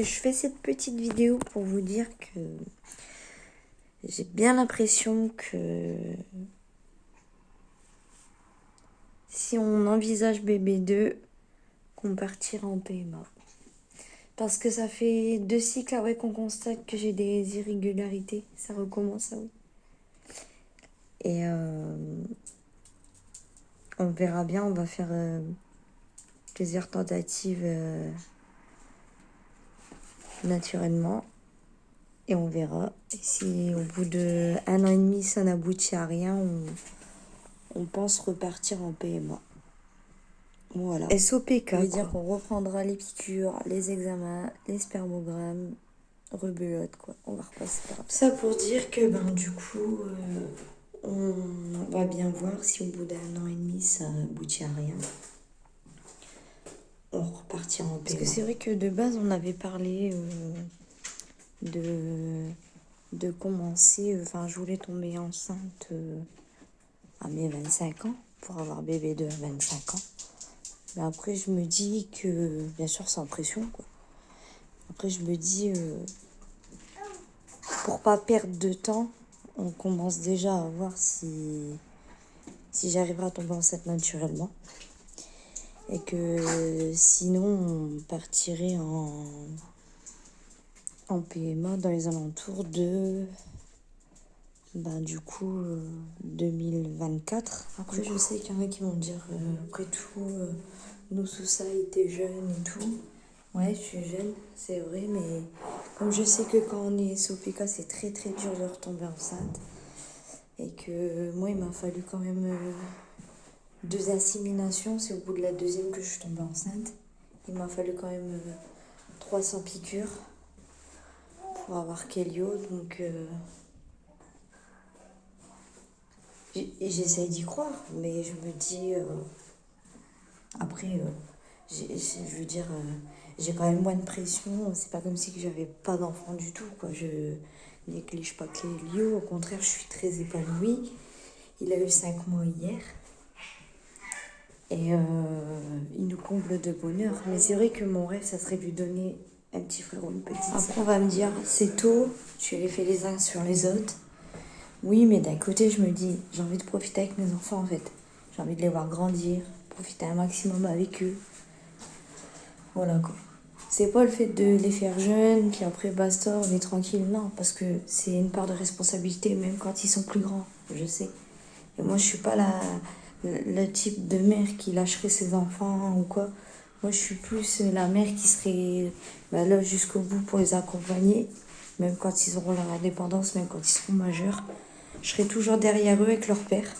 je fais cette petite vidéo pour vous dire que j'ai bien l'impression que si on envisage bébé 2, qu'on partira en PMA. Parce que ça fait 2 cycles après qu'on constate que j'ai des irrégularités. Ça recommence, oui. Et on verra bien, on va faire plusieurs tentatives naturellement. Et on verra. Et si au bout de 1 an et demi, ça n'aboutit à rien, on pense repartir en PMA. Voilà. SOPK. Ça veut dire qu'on reprendra les piqûres, les examens, les spermogrammes, rebelote, quoi. On va repasser par là. Ça pour dire que, du coup, on va bien voir si au bout d'1 an et demi, ça aboutit à rien. On repartira en PMA. Parce que c'est vrai que de base, on avait parlé de commencer... Enfin, je voulais tomber enceinte à mes 25 ans pour avoir bébé 2 à 25 ans. Mais après, je me dis que, bien sûr, sans pression, quoi. Après, je me dis, pour pas perdre de temps, on commence déjà à voir si j'arriverai à tomber enceinte naturellement. Et que sinon, on partirait en PMA dans les alentours de, du coup, 2024. Après, je sais qu'il y en a qui vont dire, après tout, nous, sous ça, étaient jeunes et tout. Ouais, je suis jeune, c'est vrai, mais comme je sais que quand on est SOPK, c'est très très dur de retomber enceinte. Et que moi, il m'a fallu quand même 2 inséminations. C'est au bout de la 2e que je suis tombée enceinte. Il m'a fallu quand même 300 piqûres pour avoir Kélio. Donc, j'essaye d'y croire, mais je me dis... après, je veux dire... j'ai quand même moins de pression, c'est pas comme si j'avais pas d'enfant du tout, quoi. Je néglige pas Clélio, au contraire, je suis très épanouie. Il a eu 5 mois hier. Et il nous comble de bonheur. Mais c'est vrai que mon rêve, ça serait de lui donner un petit frère ou une petite sœur. Après, on va me dire, c'est tôt, tu les fais les uns sur les autres. Oui, mais d'un côté, je me dis, j'ai envie de profiter avec mes enfants, en fait. J'ai envie de les voir grandir, profiter un maximum avec eux. Voilà, quoi. C'est pas le fait de les faire jeunes, puis après basta, on est tranquille. Non, parce que c'est une part de responsabilité, même quand ils sont plus grands, je sais. Et moi, je suis pas le type de mère qui lâcherait ses enfants ou quoi. Moi, je suis plus la mère qui serait là jusqu'au bout pour les accompagner, même quand ils auront leur indépendance, même quand ils seront majeurs. Je serai toujours derrière eux avec leur père.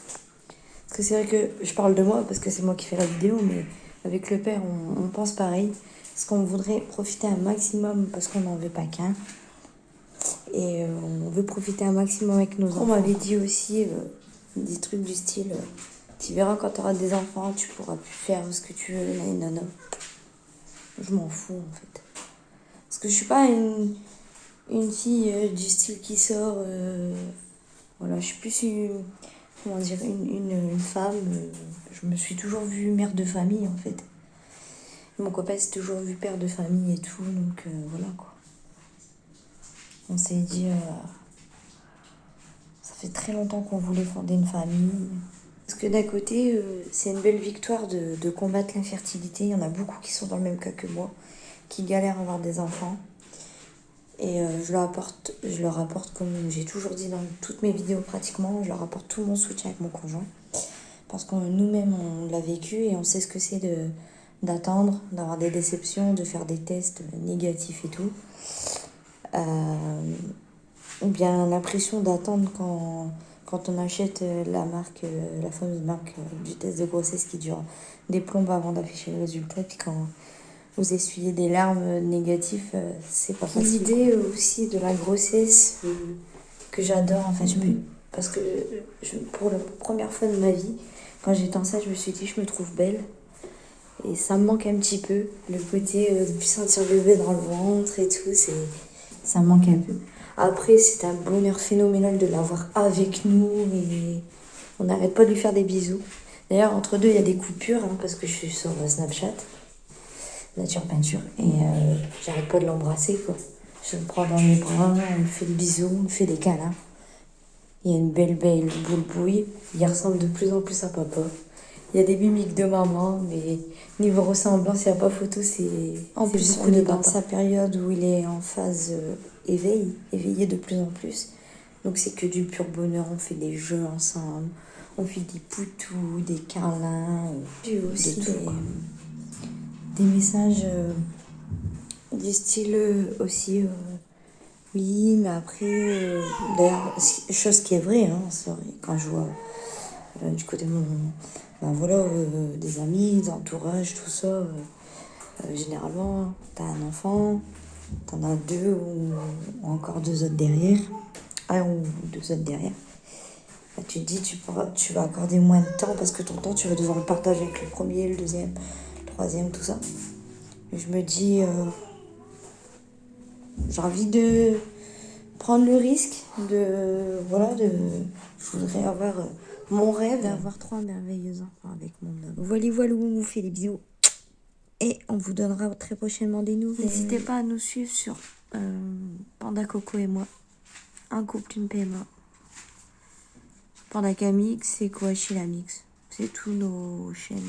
Parce que c'est vrai que je parle de moi, parce que c'est moi qui fais la vidéo, mais avec le père, on pense pareil. Parce qu'on voudrait profiter un maximum, parce qu'on n'en veut pas qu'un. Et on veut profiter un maximum avec nos enfants. On m'avait dit aussi des trucs du style, tu verras quand tu auras des enfants, tu pourras plus faire ce que tu veux, nanana. Je m'en fous, en fait. Parce que je suis pas une fille du style qui sort... voilà, je suis plus une femme. Je me suis toujours vue mère de famille, en fait. Mon copain s'est toujours vu père de famille et tout, donc voilà, quoi. On s'est dit... ça fait très longtemps qu'on voulait fonder une famille. Parce que d'un côté, c'est une belle victoire de combattre l'infertilité. Il y en a beaucoup qui sont dans le même cas que moi, qui galèrent à avoir des enfants. Et je leur apporte, comme j'ai toujours dit dans toutes mes vidéos pratiquement, je leur apporte tout mon soutien avec mon conjoint. Parce que nous-mêmes, on l'a vécu et on sait ce que c'est d'attendre, d'avoir des déceptions, de faire des tests négatifs et tout. Ou bien l'impression d'attendre quand on achète la fameuse marque du test de grossesse qui dure des plombes avant d'afficher le résultat. Puis quand vous essuyez des larmes négatives, c'est pas facile. L'idée aussi de la grossesse que j'adore, en fait, parce que pour la première fois de ma vie, quand j'étais enceinte, je me suis dit je me trouve belle. Et ça me manque un petit peu, le côté de sentir le bébé dans le ventre et tout, ça me manque un peu. Après, c'est un bonheur phénoménal de l'avoir avec nous et on n'arrête pas de lui faire des bisous. D'ailleurs, entre deux, il y a des coupures, parce que je suis sur Snapchat. nature peinture. Et j'arrête pas de l'embrasser, quoi. Je le prends dans mes bras, on me fait des bisous, on me fait des câlins. Il y a une belle boule bouille. Il ressemble de plus en plus à papa. Il y a des mimiques de maman, mais niveau ressemblance, il n'y a pas photo, c'est en plus beaucoup de dans sa période où il est en phase éveillé de plus en plus. Donc c'est que du pur bonheur, on fait des jeux ensemble, on fait des poutous, des câlins, aussi des messages du style aussi oui, mais après d'ailleurs chose qui est vraie, hein, c'est vrai, quand je vois du côté de mon ben voilà des amis, des entourages, tout ça, généralement t'as un enfant, t'en as deux ou encore deux autres derrière, un ou deux autres derrière. Bah, tu te dis tu vas accorder moins de temps parce que ton temps tu vas devoir le partager avec le premier, le deuxième, le troisième, tout ça. Et je me dis j'ai envie de prendre le risque je voudrais avoir mon rêve d'avoir 3 merveilleux enfants avec mon homme. Voilà, on vous fait des bisous. Et on vous donnera très prochainement des nouvelles. N'hésitez pas à nous suivre sur Panda Coco et moi. Un couple, une PMA. Panda Camix et Kouachi Mix. C'est tous nos chaînes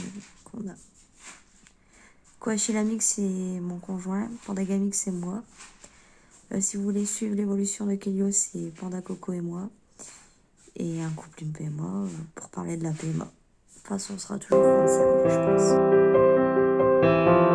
qu'on a. Kouachi Mix, c'est mon conjoint. Panda Camix, c'est moi. Si vous voulez suivre l'évolution de Kelio, c'est Panda Coco et moi. Et un couple, une PMA, pour parler de la PMA. De toute façon, on sera toujours concernés, je pense.